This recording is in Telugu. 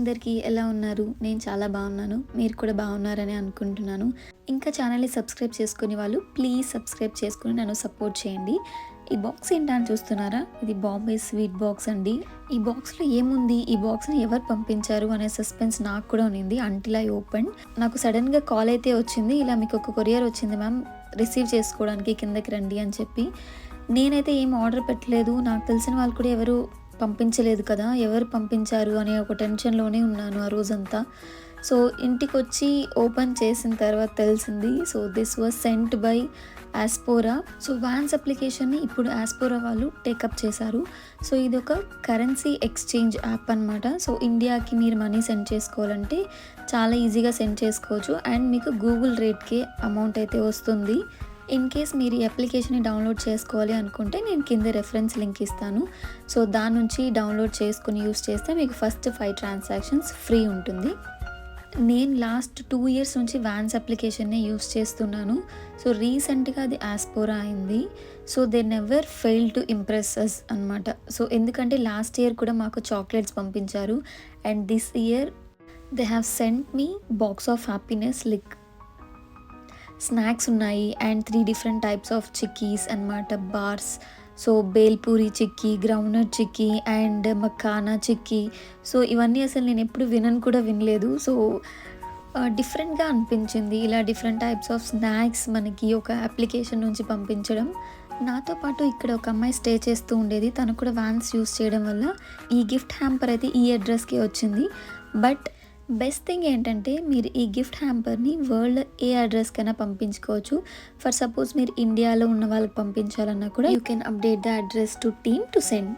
అందరికీ ఎలా ఉన్నారు? నేను చాలా బాగున్నాను. మీరు కూడా బాగున్నారని అనుకుంటున్నాను. ఇంకా ఛానల్‌ని సబ్స్క్రైబ్ చేసుకునే వాళ్ళు ప్లీజ్ సబ్స్క్రైబ్ చేసుకొని నన్ను సపోర్ట్ చేయండి. ఈ బాక్స్ ఏంటని చూస్తున్నారా? ఇది బాంబే స్వీట్ బాక్స్ అండి. ఈ బాక్స్‌లో ఏముంది? ఈ బాక్స్‌ని ఎవరు పంపించారు అనే సస్పెన్స్ నాకు కూడా ఉన్నింది అంటిల్ ఐ ఓపెన్. నాకు సడన్‌గా కాల్ అయితే వచ్చింది. ఇలా మీకు ఒక కొరియర్ వచ్చింది మ్యామ్ రిసీవ్ చేసుకోవడానికి కిందకి రండి అని చెప్పి. నేనైతే ఏం ఆర్డర్ పెట్టలేదు. నాకు తెలిసిన వాళ్ళు కూడా ఎవరు పంపించలేదు కదా, ఎవరు పంపించారు అనే ఒక టెన్షన్లోనే ఉన్నాను ఆ రోజంతా. సో ఇంటికొచ్చి ఓపెన్ చేసిన తర్వాత తెలిసింది. So this was sent by Aspora. So Vance అప్లికేషన్ని ఇప్పుడు యాస్పోరా వాళ్ళు టేకప్ చేశారు. సో ఇది ఒక కరెన్సీ ఎక్స్చేంజ్ యాప్ అనమాట. సో ఇండియాకి మీరు మనీ సెండ్ చేసుకోవాలంటే చాలా ఈజీగా సెండ్ చేసుకోవచ్చు అండ్ మీకు గూగుల్ రేట్కే అమౌంట్ అయితే వస్తుంది. ఇన్ కేస్ మీరు ఈ అప్లికేషన్ని డౌన్లోడ్ చేసుకోవాలి అనుకుంటే నేను కింద రెఫరెన్స్ లింక్ ఇస్తాను. సో దాని నుంచి డౌన్లోడ్ చేసుకుని యూస్ చేస్తే మీకు ఫస్ట్ 5 ట్రాన్సాక్షన్స్ ఫ్రీ ఉంటుంది. నేను లాస్ట్ 2 years నుంచి వాన్స్ అప్లికేషన్నే యూస్ చేస్తున్నాను. సో రీసెంట్గా అది యాస్పోరా అయింది. So they never fail to impress us అనమాట. సో ఎందుకంటే లాస్ట్ ఇయర్ కూడా మాకు చాక్లెట్స్ పంపించారు and this year they have sent me box of happiness like snacks ఉన్నాయి and 3 different types of chikkis అనమాట, bars. So bhelpuri chikki, groundnut chikki and makhana chikki. So ఇవన్నీ అసలు నేను ఎప్పుడు వినలేదు. సో డిఫరెంట్గా అనిపించింది ఇలా డిఫరెంట్ టైప్స్ ఆఫ్ స్నాక్స్ మనకి ఒక అప్లికేషన్ నుంచి పంపించడం. నాతో పాటు ఇక్కడ ఒక అమ్మాయి స్టే చేస్తూ ఉండేది. తను కూడా వాన్స్ యూస్ చేయడం వల్ల ఈ గిఫ్ట్ హ్యాంపర్ అయితే ఈ అడ్రస్కే వచ్చింది. బట్ బెస్ట్ థింగ్ ఏంటంటే మీరు ఈ గిఫ్ట్ హ్యాంపర్ని వరల్డ్ ఏ అడ్రస్కైనా పంపించుకోవచ్చు. ఫర్ సపోజ్ మీరు ఇండియాలో ఉన్న వాళ్ళకి పంపించాలన్నా కూడా you can update the address to team to send.